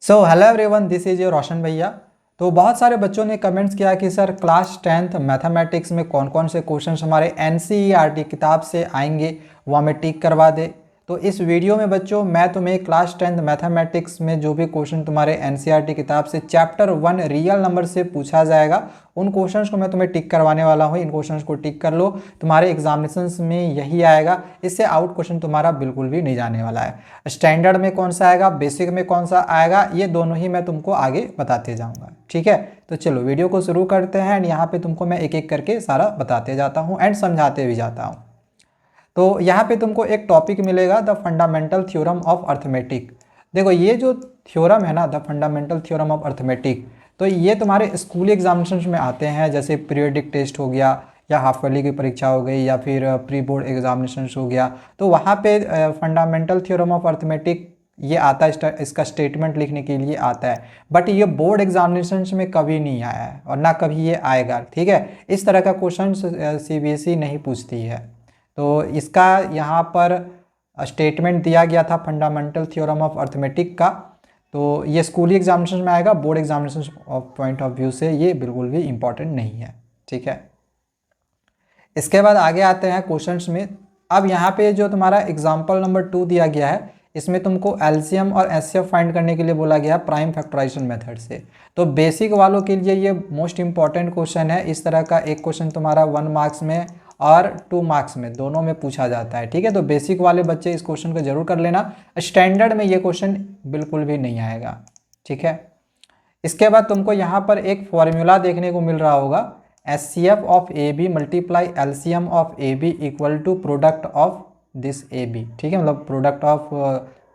So hello everyone, this is your Roshan भैया। तो बहुत सारे बच्चों ने कमेंट्स किया कि सर क्लास 10th मैथमेटिक्स में कौन कौन से क्वेश्चंस हमारे एनसीईआरटी किताब से आएंगे वो हमें टिक करवा दे। तो इस वीडियो में बच्चों मैं तुम्हें क्लास 10th मैथमेटिक्स में जो भी क्वेश्चन तुम्हारे एनसीईआरटी किताब से चैप्टर 1 रियल नंबर से पूछा जाएगा उन क्वेश्चंस को मैं तुम्हें टिक करवाने वाला हूँ। इन क्वेश्चंस को टिक कर लो, तुम्हारे एग्जामिनेशंस में यही आएगा, इससे आउट क्वेश्चन तुम्हारा बिल्कुल भी नहीं जाने वाला है। स्टैंडर्ड में कौन सा आएगा, बेसिक में कौन सा आएगा, ये दोनों ही मैं तुमको आगे बताते जाऊंगा। ठीक है, तो चलो वीडियो को शुरू करते हैं एंड यहाँ पे तुमको मैं एक एक करके सारा बताते जाता हूँ एंड समझाते भी जाता हूँ। तो यहाँ पे तुमको एक टॉपिक मिलेगा, the fundamental theorem of arithmetic. देखो ये जो थ्योरम है ना, the fundamental theorem of arithmetic, तो ये तुम्हारे स्कूल एग्जामिनेशन में आते हैं, जैसे पीरियडिक टेस्ट हो गया या हाफ ईयरली की परीक्षा हो गई या फिर प्री बोर्ड एग्जामिनेशन हो गया। तो वहाँ पे फंडामेंटल थ्योरम ऑफ अर्थमेटिक ये आता है, इसका स्टेटमेंट लिखने के लिए आता है, बट ये बोर्ड एग्जामिनेशन में कभी नहीं आया है और ना कभी ये आएगा। ठीक है, इस तरह का क्वेश्चन सीबीएसई नहीं पूछती है। तो इसका यहाँ पर स्टेटमेंट दिया गया था फंडामेंटल थ्योरम ऑफ अर्थमेटिक का। तो ये स्कूली एग्जामिनेशन में आएगा, board examination of point of view से ये बिल्कुल भी इम्पॉर्टेंट नहीं है। ठीक है, इसके बाद आगे आते हैं क्वेश्चंस में। अब यहाँ पे जो तुम्हारा एग्जाम्पल नंबर 2 दिया गया है, इसमें तुमको एलसीएम और एचसीएफ फाइंड करने के लिए बोला गया है प्राइम फैक्टराइजेशन मेथड से। तो बेसिक वालों के लिए ये मोस्ट इंपॉर्टेंट क्वेश्चन है। इस तरह का एक क्वेश्चन तुम्हारा 1 मार्क्स में और 2 मार्क्स में दोनों में पूछा जाता है। ठीक है, तो बेसिक वाले बच्चे इस क्वेश्चन को जरूर कर लेना। स्टैंडर्ड में ये क्वेश्चन बिल्कुल भी नहीं आएगा। ठीक है, इसके बाद तुमको यहाँ पर एक फॉर्मूला देखने को मिल रहा होगा, HCF of A B multiply LCM of A B equal to product of this A B. ठीक है, मतलब प्रोडक्ट ऑफ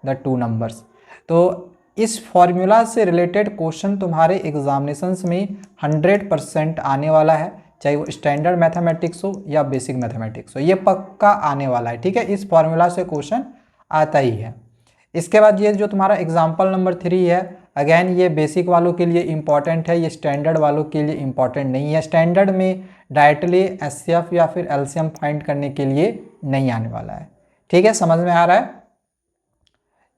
द 2 नंबर्स। तो इस फॉर्मूला से रिलेटेड क्वेश्चन तुम्हारे एग्जामिनेशंस में 100% आने वाला है, चाहे वो स्टैंडर्ड मैथमेटिक्स हो या बेसिक मैथमेटिक्स हो, ये पक्का आने वाला है। ठीक है, इस फॉर्मूला से क्वेश्चन आता ही है। इसके बाद ये जो तुम्हारा एग्जाम्पल नंबर 3 है, अगेन ये बेसिक वालों के लिए इंपॉर्टेंट है, ये स्टैंडर्ड वालों के लिए इंपॉर्टेंट नहीं है। स्टैंडर्ड में डायरेक्टली एचसीएफ या फिर एलसीएम फाइंड करने के लिए नहीं आने वाला है। ठीक है, समझ में आ रहा है।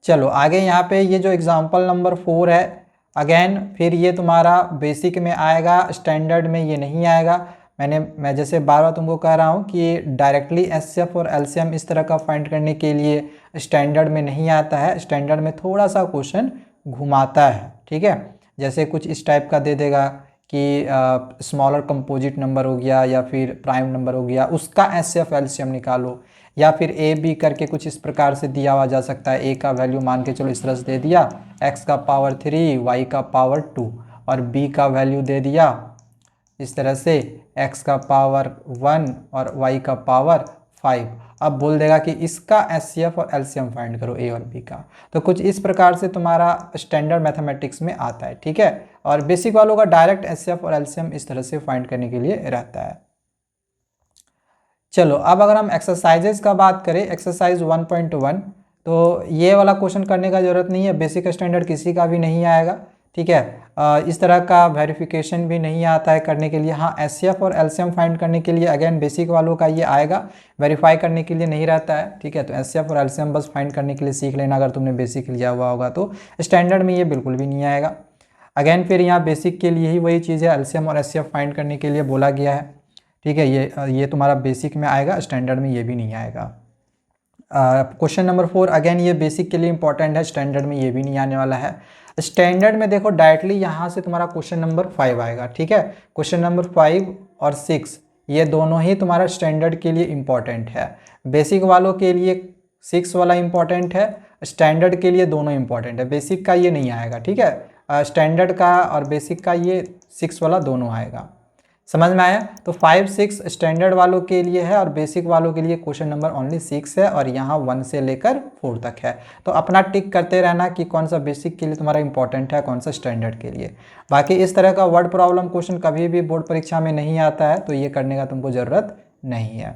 चलो आगे यहाँ पे ये जो एग्जाम्पल नंबर 4 है, अगेन फिर ये तुम्हारा बेसिक में आएगा, स्टैंडर्ड में ये नहीं आएगा। मैं जैसे बार बार तुमको कह रहा हूँ कि डायरेक्टली एचसीएफ और एलसीएम इस तरह का फाइंड करने के लिए स्टैंडर्ड में नहीं आता है। स्टैंडर्ड में थोड़ा सा क्वेश्चन घुमाता है। ठीक है, जैसे कुछ इस टाइप का दे देगा कि स्मॉलर कंपोजिट नंबर हो गया या फिर प्राइम नंबर हो गया, उसका एचसीएफ एलसीएम निकालो, या फिर ए बी करके कुछ इस प्रकार से दिया हुआ जा सकता है। ए का वैल्यू मान के चलो इस तरह से दे दिया, एक्स का पावर 3, वाई का पावर 2, और बी का वैल्यू दे दिया इस तरह से x का पावर 1 और y का पावर 5। अब बोल देगा कि इसका एचसीएफ और एलसीएम फाइंड करो ए और बी का। तो कुछ इस प्रकार से तुम्हारा स्टैंडर्ड मैथमेटिक्स में आता है। ठीक है, और बेसिक वालों का डायरेक्ट एचसीएफ और एलसीएम इस तरह से फाइंड करने के लिए रहता है। चलो अब अगर हम एक्सरसाइजेज का बात करें, एक्सरसाइज 1.1, तो ये वाला क्वेश्चन करने का ज़रूरत नहीं है, बेसिक स्टैंडर्ड किसी का भी नहीं आएगा। ठीक है, इस तरह का वेरिफिकेशन भी नहीं आता है करने के लिए। हाँ, एचसीएफ और एलसीएम फाइंड करने के लिए अगेन बेसिक वालों का ये आएगा, वेरीफाई करने के लिए नहीं रहता है। ठीक है, तो एचसीएफ और एलसीएम बस फाइंड करने के लिए सीख लेना अगर तुमने बेसिक लिया हुआ होगा। तो स्टैंडर्ड में ये बिल्कुल भी नहीं आएगा। अगेन फिर यहाँ बेसिक के लिए ही वही चीज़ है, एलसीएम और एचसीएफ फाइंड करने के लिए बोला गया है। ठीक है, ये तुम्हारा बेसिक में आएगा, स्टैंडर्ड में ये भी नहीं आएगा। क्वेश्चन नंबर 4 अगेन ये बेसिक के लिए इंपॉर्टेंट है, स्टैंडर्ड में ये भी नहीं आने वाला है। स्टैंडर्ड में देखो डायरेक्टली यहाँ से तुम्हारा क्वेश्चन नंबर 5 आएगा। ठीक है, क्वेश्चन नंबर 5 और 6 ये दोनों ही तुम्हारा स्टैंडर्ड के लिए इंपॉर्टेंट है। बेसिक वालों के लिए 6 वाला इंपॉर्टेंट है, स्टैंडर्ड के लिए दोनों इंपॉर्टेंट है। बेसिक का ये नहीं आएगा। ठीक है, स्टैंडर्ड का और बेसिक का ये 6 वाला दोनों आएगा। समझ में आया। तो 5, 6 स्टैंडर्ड वालों के लिए है और बेसिक वालों के लिए क्वेश्चन नंबर ओनली 6 है, और यहाँ 1 से लेकर 4 तक है। तो अपना टिक करते रहना कि कौन सा बेसिक के लिए तुम्हारा इंपॉर्टेंट है, कौन सा स्टैंडर्ड के लिए। बाकी इस तरह का वर्ड प्रॉब्लम क्वेश्चन कभी भी बोर्ड परीक्षा में नहीं आता है, तो ये करने का तुमको ज़रूरत नहीं है।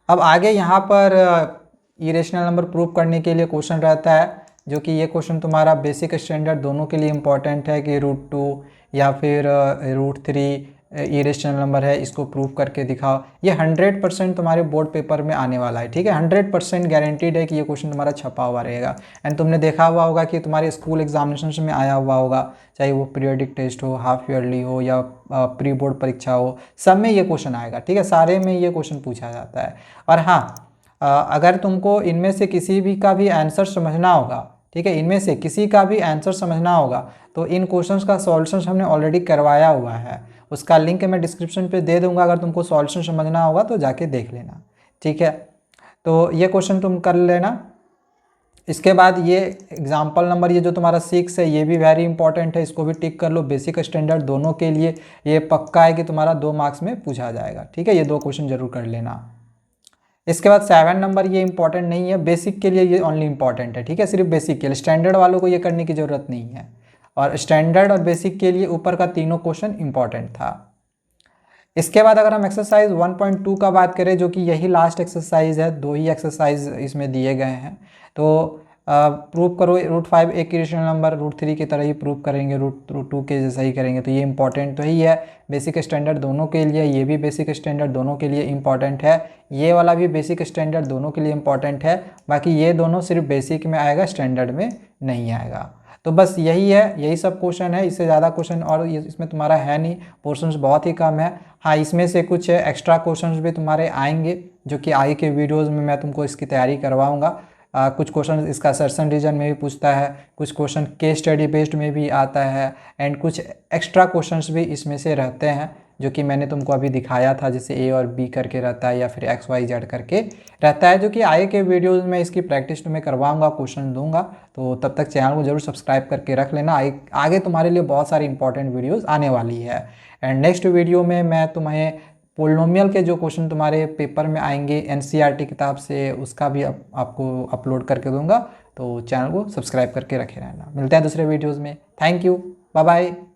अब आगे यहाँ पर इरेशनल नंबर प्रूव करने के लिए क्वेश्चन रहता है, जो कि ये क्वेश्चन तुम्हारा बेसिक स्टैंडर्ड दोनों के लिए इंपॉर्टेंट है कि √2 या फिर √3 इरेशनल नंबर है, इसको प्रूव करके दिखाओ। ये 100% तुम्हारे बोर्ड पेपर में आने वाला है, ठीक है। 100% गारंटीड है कि ये क्वेश्चन तुम्हारा छपा हुआ रहेगा। एंड तुमने देखा हुआ होगा कि तुम्हारे स्कूल एग्जामिनेशन में आया हुआ होगा, चाहे वो पीरियडिक टेस्ट हो, हाफ ईयरली हो या प्री बोर्ड परीक्षा हो, सब में ये क्वेश्चन आएगा, ठीक है। सारे में ये क्वेश्चन पूछा जाता है। और हाँ, अगर तुमको इनमें से किसी भी का भी आंसर समझना होगा, ठीक है, इनमें से किसी का भी आंसर समझना होगा तो इन क्वेश्चंस का सॉल्यूशन हमने ऑलरेडी करवाया हुआ है, उसका लिंक मैं डिस्क्रिप्शन पे दे दूंगा। अगर तुमको सॉल्यूशन समझना होगा तो जाके देख लेना, ठीक है। तो ये क्वेश्चन तुम कर लेना। इसके बाद ये एग्जाम्पल नंबर, ये जो तुम्हारा 6 है, ये भी वेरी इंपॉर्टेंट है, इसको भी टिक कर लो। बेसिक स्टैंडर्ड दोनों के लिए ये पक्का है कि तुम्हारा 2 मार्क्स में पूछा जाएगा, ठीक है। ये 2 क्वेश्चन जरूर कर लेना। इसके बाद 7 नंबर, ये इंपॉर्टेंट नहीं है, बेसिक के लिए ये ओनली इंपॉर्टेंट है, ठीक है, सिर्फ बेसिक के लिए। स्टैंडर्ड वालों को ये करने की ज़रूरत नहीं है। और स्टैंडर्ड और बेसिक के लिए ऊपर का तीनों क्वेश्चन इंपॉर्टेंट था। इसके बाद अगर हम एक्सरसाइज 1.2 का बात करें, जो कि यही लास्ट एक्सरसाइज है, 2 ही एक्सरसाइज इसमें दिए गए हैं। तो प्रूव करो √5 एक इरेशनल नंबर, √3 की तरह ही प्रूव करेंगे, √2 के जैसा ही करेंगे। तो ये इंपॉर्टेंट तो ही है, बेसिक स्टैंडर्ड दोनों के लिए, ये भी बेसिक स्टैंडर्ड दोनों के लिए इंपॉर्टेंट है, ये वाला भी बेसिक स्टैंडर्ड दोनों के लिए इंपॉर्टेंट है। बाकी ये दोनों सिर्फ बेसिक में आएगा, स्टैंडर्ड में नहीं आएगा। तो बस यही है, यही सब क्वेश्चन है, इससे ज़्यादा क्वेश्चन और इसमें तुम्हारा है नहीं, पोर्शंस बहुत ही कम है। हाँ, इसमें से कुछ एक्स्ट्रा क्वेश्चंस भी तुम्हारे आएंगे, जो कि आगे के वीडियोस में मैं तुमको इसकी तैयारी करवाऊंगा। कुछ क्वेश्चन इसका सर्सन रीजन में भी पूछता है, कुछ क्वेश्चन केस स्टडी बेस्ड में भी आता है, एंड कुछ एक्स्ट्रा क्वेश्चंस भी इसमें से रहते हैं, जो कि मैंने तुमको अभी दिखाया था, जैसे ए और बी करके रहता है या फिर XYZ करके रहता है, जो कि आगे के वीडियोज़ में इसकी प्रैक्टिस तुम्हें करवाऊंगा, क्वेश्चन दूंगा। तो तब तक चैनल को जरूर सब्सक्राइब करके रख लेना, आगे तुम्हारे लिए बहुत सारी इंपॉर्टेंट वीडियोज़ आने वाली है। एंड नेक्स्ट वीडियो में मैं तुम्हें पोलिनोमियल के जो क्वेश्चन तुम्हारे पेपर में आएंगे NCERT किताब से, उसका भी आपको अपलोड करके दूंगा। तो चैनल को सब्सक्राइब करके रखे रहना। मिलते हैं दूसरे वीडियोज़ में। Thank you, bye bye.